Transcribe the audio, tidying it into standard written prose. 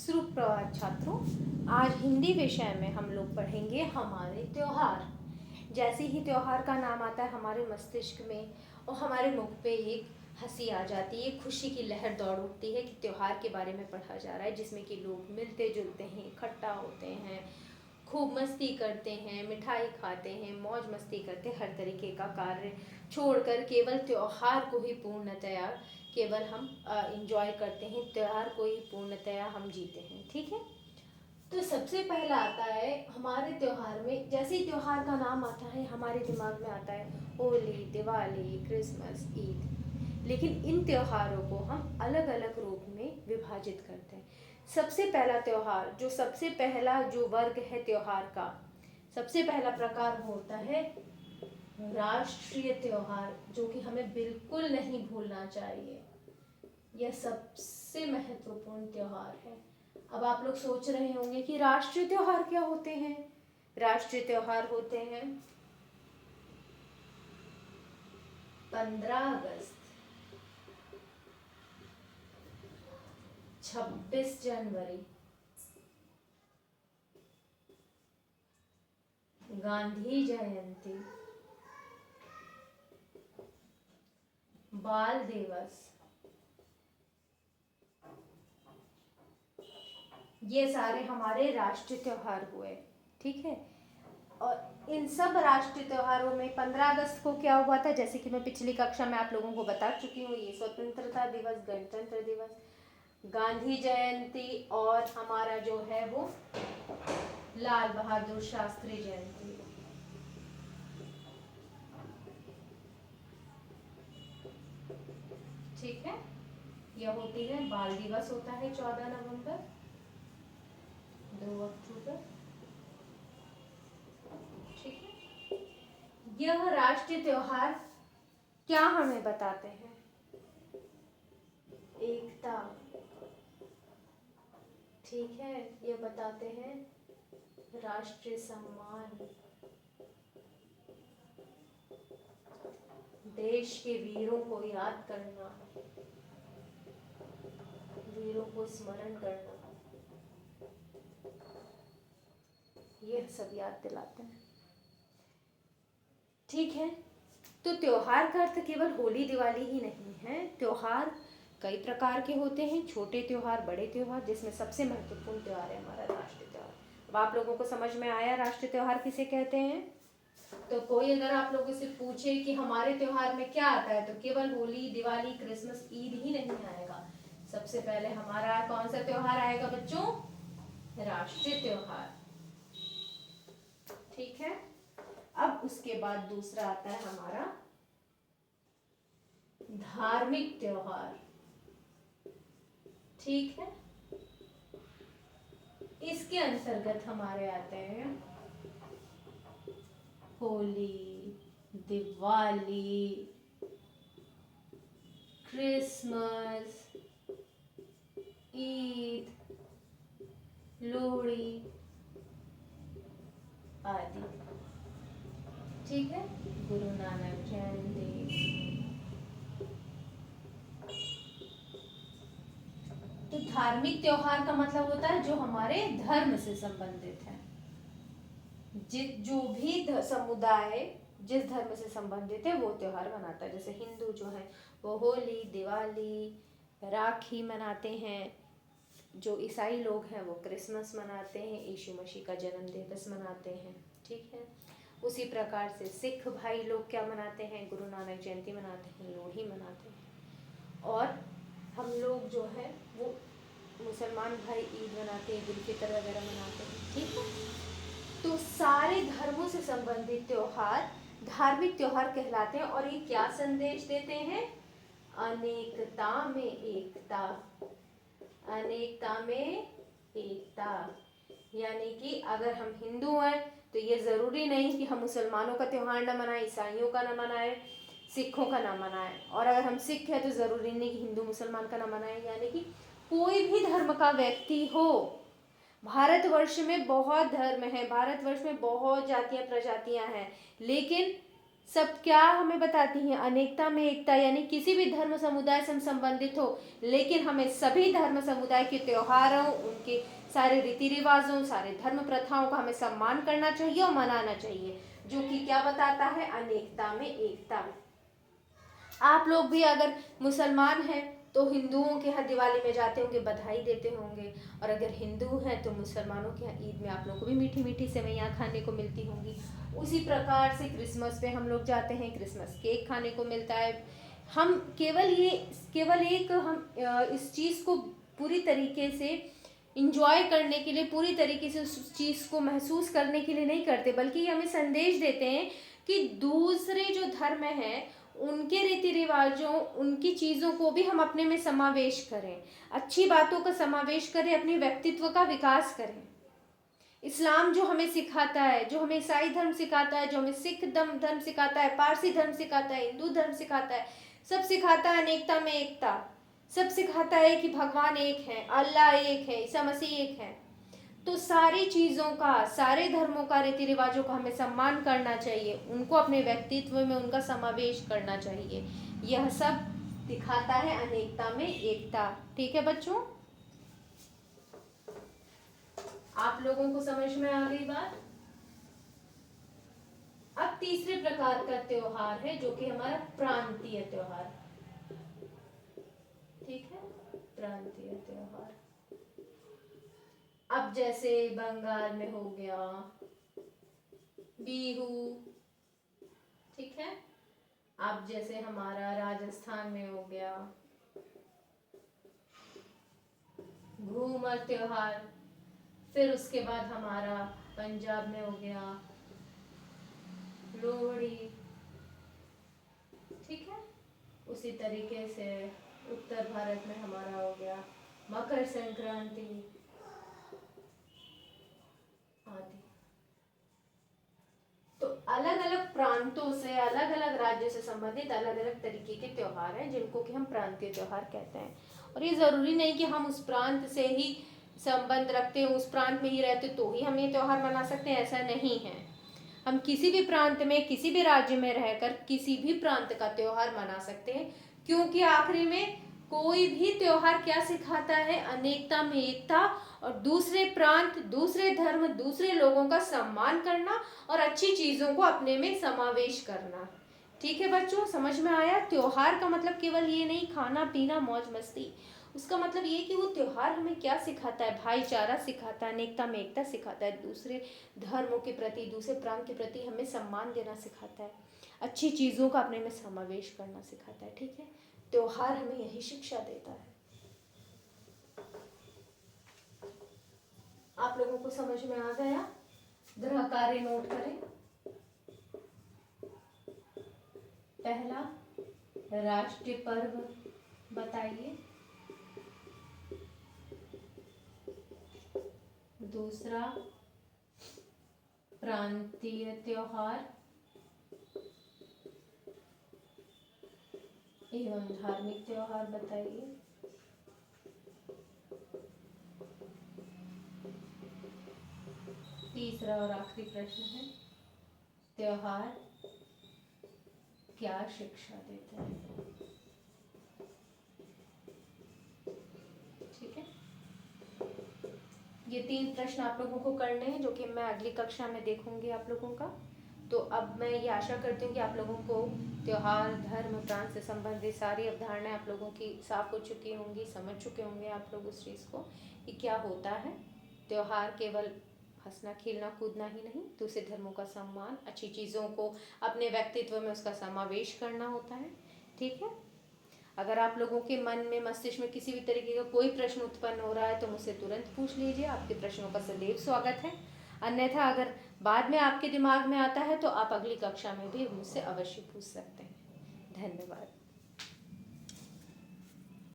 सुप्रभात छात्रों। आज हिंदी विषय में हम लोग पढ़ेंगे हमारे त्योहार। जैसे ही त्योहार का नाम आता है हमारे मस्तिष्क में और हमारे मुख पे एक हंसी आ जाती है, खुशी की लहर दौड़ उठती है कि त्योहार के बारे में पढ़ा जा रहा है, जिसमें कि लोग मिलते जुलते हैं, इकट्ठा होते हैं, खूब मस्ती करते हैं, मिठाई खाते हैं, मौज मस्ती करते हैं, हर तरीके का कार्य छोड़कर केवल त्योहार को ही पूर्णतया केवल हम इंजॉय करते हैं, त्योहार को ही पूर्णतया हम जीते हैं। ठीक है, तो सबसे पहला आता है हमारे त्योहार में, जैसे ही त्योहार का नाम आता है हमारे दिमाग में आता है होली, दिवाली, क्रिसमस, ईद। लेकिन इन त्योहारों को हम अलग अलग रूप में विभाजित करते हैं। सबसे पहला त्योहार, जो सबसे पहला जो वर्ग है त्योहार का, सबसे पहला प्रकार होता है राष्ट्रीय त्योहार, जो कि हमें बिल्कुल नहीं भूलना चाहिए। यह सबसे महत्वपूर्ण त्योहार है। अब आप लोग सोच रहे होंगे कि राष्ट्रीय त्योहार क्या होते हैं। राष्ट्रीय त्योहार होते हैं 15 अगस्त, 26 जनवरी, गांधी जयंती, बाल दिवस। ये सारे हमारे राष्ट्रीय त्योहार हुए। ठीक है, और इन सब राष्ट्रीय त्योहारों में 15 अगस्त को क्या हुआ था, जैसे कि मैं पिछली कक्षा में आप लोगों को बता चुकी हूँ, ये स्वतंत्रता दिवस, गणतंत्र दिवस, गांधी जयंती और हमारा जो है वो लाल बहादुर शास्त्री जयंती। ठीक है, यह होती है, बाल दिवस होता है 14 नवंबर, 2 अक्टूबर। ठीक है, यह राष्ट्रीय त्योहार क्या हमें बताते हैं? एकता। ठीक है, ये बताते हैं राष्ट्रीय सम्मान, देश के वीरों को याद करना, वीरों को स्मरण करना, ये सब याद दिलाते हैं। ठीक है, तो त्योहार का अर्थ केवल होली दिवाली ही नहीं है। त्योहार कई प्रकार के होते हैं, छोटे त्योहार, बड़े त्योहार, जिसमें सबसे महत्वपूर्ण त्योहार है हमारा राष्ट्रीय त्योहार। अब आप लोगों को समझ में आया राष्ट्रीय त्योहार किसे कहते हैं? तो कोई अगर आप लोगों से पूछे कि हमारे त्योहार में क्या आता है, तो केवल होली, दिवाली, क्रिसमस, ईद ही नहीं आएगा। सबसे पहले हमारा कौन सा त्योहार आएगा बच्चों? राष्ट्रीय त्योहार। ठीक है, अब उसके बाद दूसरा आता है हमारा धार्मिक त्योहार। ठीक है, इसके अंतर्गत हमारे आते हैं होली, दिवाली, क्रिसमस, ईद, लोहड़ी आदि। ठीक है, गुरु नानक जयंती। तो धार्मिक त्योहार का मतलब होता है जो हमारे धर्म से संबंधित है। जो भी समुदाय जिस धर्म से संबंधित है वो त्योहार मनाता है। जैसे हिंदू जो है वो होली, दिवाली, राखी मनाते हैं। जो ईसाई लोग हैं वो क्रिसमस मनाते हैं, यीशु मसीह का जन्म दिवस मनाते हैं। ठीक है, उसी प्रकार से सिख भाई लोग क्या मनाते हैं? गुरु नानक जयंती मनाते हैं, लोहड़ी मनाते हैं। और हम लोग जो है वो मुसलमान भाई ईद मनाते हैं, ईद उल फितर वगैरह मनाते हैं। ठीक है, तो सारे धर्मों से संबंधित त्योहार धार्मिक त्योहार कहलाते हैं। और ये क्या संदेश देते हैं? अनेकता में एकता, अनेकता में एकता। यानी कि अगर हम हिंदू हैं तो ये जरूरी नहीं कि हम मुसलमानों का त्योहार न मनाएं, ईसाइयों का न मनाएं, सिखों का न मनाएं। और अगर हम सिख हैं तो जरूरी नहीं कि हिंदू मुसलमान का न मनाएं। यानी कि कोई भी धर्म का व्यक्ति हो, भारतवर्ष में बहुत धर्म है, भारतवर्ष में बहुत जातियां प्रजातियां हैं, लेकिन सब क्या हमें बताती हैं? अनेकता में एकता, यानी किसी भी धर्म समुदाय से हम संबंधित हो, लेकिन हमें सभी धर्म समुदाय के त्योहारों, उनके सारे रीति रिवाजों, सारे धर्म प्रथाओं का हमें सम्मान करना चाहिए और मनाना चाहिए, जो कि क्या बताता है? अनेकता में एकता। आप लोग भी अगर मुसलमान हैं तो हिंदुओं के यहाँ दिवाली में जाते होंगे, बधाई देते होंगे, और अगर हिंदू हैं तो मुसलमानों के यहाँ ईद में आप लोगों को भी मीठी मीठी सेवइयाँ खाने को मिलती होंगी। उसी प्रकार से क्रिसमस पे हम लोग जाते हैं, क्रिसमस केक खाने को मिलता है। हम केवल एक हम इस चीज़ को पूरी तरीके से इंजॉय करने के लिए, पूरी तरीके से उस चीज़ को महसूस करने के लिए नहीं करते, बल्कि ये हमें संदेश देते हैं कि दूसरे जो धर्म हैं उनके रीति रिवाजों, उनकी चीज़ों को भी हम अपने में समावेश करें, अच्छी बातों का समावेश करें, अपने व्यक्तित्व का विकास करें। इस्लाम जो हमें सिखाता है, जो हमें ईसाई धर्म सिखाता है, जो हमें सिख धर्म सिखाता है, पारसी धर्म सिखाता है, हिंदू धर्म सिखाता है, सब सिखाता है अनेकता में एकता। सब सिखाता है कि भगवान एक है, अल्लाह एक है, ईसा मसीह एक है। तो सारी चीज़ों का, सारे धर्मों का, रीति रिवाजों का हमें सम्मान करना चाहिए, उनको अपने व्यक्तित्व में उनका समावेश करना चाहिए। यह सब दिखाता है अनेकता में एकता। ठीक है बच्चों, आप लोगों को समझ में आ गई बात? अब तीसरे प्रकार का त्योहार है जो कि हमारा प्रांतीय त्योहार। ठीक है, प्रांतीय त्योहार। अब जैसे बंगाल में हो गया बिहू, ठीक है। अब जैसे हमारा राजस्थान में हो गया घूमर त्योहार, फिर उसके बाद हमारा पंजाब में हो गया लोहड़ी, ठीक है। उसी तरीके से उत्तर भारत में हमारा हो गया मकर संक्रांति आदि। तो अलग अलग प्रांतों से, अलग अलग राज्यों से संबंधित अलग अलग तरीके के त्योहार हैं जिनको कि हम प्रांतीय त्योहार कहते हैं। और ये जरूरी नहीं कि हम उस प्रांत से ही संबंध रखते हो, उस प्रांत में ही रहते तो ही हम ये त्योहार मना सकते हैं, ऐसा नहीं है। हम किसी भी प्रांत में, किसी भी राज्य में रहकर किसी भी प्रांत का त्योहार मना सकते हैं, क्योंकि आखिरी में कोई भी त्योहार क्या सिखाता है? अनेकता में एकता, और दूसरे प्रांत, दूसरे धर्म, दूसरे लोगों का सम्मान करना और अच्छी चीजों को अपने में समावेश करना। ठीक है बच्चों, समझ में आया? त्योहार का मतलब केवल ये नहीं खाना पीना मौज मस्ती, उसका मतलब ये कि वो त्योहार हमें क्या सिखाता है? भाईचारा सिखाता है, अनेकता में एकता सिखाता है, दूसरे धर्मों के प्रति, दूसरे प्रांत के प्रति हमें सम्मान देना सिखाता है, अच्छी चीज़ों का अपने में समावेश करना सिखाता है। ठीक है, त्योहार हमें यही शिक्षा देता है। आप लोगों को समझ में आ गया? ग्रह कार्य नोट करें। पहला, राष्ट्रीय पर्व बताइए। दूसरा, प्रांतीय त्योहार एवं धार्मिक त्योहार बताइए। तीसरा और आखिरी प्रश्न है, त्योहार क्या शिक्षा देते हैं? ठीक है, ये 3 प्रश्न आप लोगों को करने हैं, जो कि मैं अगली कक्षा में देखूंगी आप लोगों का। तो अब मैं ये आशा करती हूँ कि आप लोगों को त्योहार, धर्म, प्रांत से संबंधित सारी अवधारणाएं आप लोगों की साफ हो चुकी होंगी, समझ चुके होंगे आप लोग उस चीज़ को कि क्या होता है। त्योहार केवल हंसना खेलना कूदना ही नहीं, दूसरे धर्मों का सम्मान, अच्छी चीज़ों को अपने व्यक्तित्व में उसका समावेश करना होता है। ठीक है, अगर आप लोगों के मन में, मस्तिष्क में किसी भी तरीके का कोई प्रश्न उत्पन्न हो रहा है तो मुझसे तुरंत पूछ लीजिए, आपके प्रश्नों का सदैव स्वागत है। अन्यथा अगर बाद में आपके दिमाग में आता है तो आप अगली कक्षा में भी मुझसे अवश्य पूछ सकते हैं। धन्यवाद।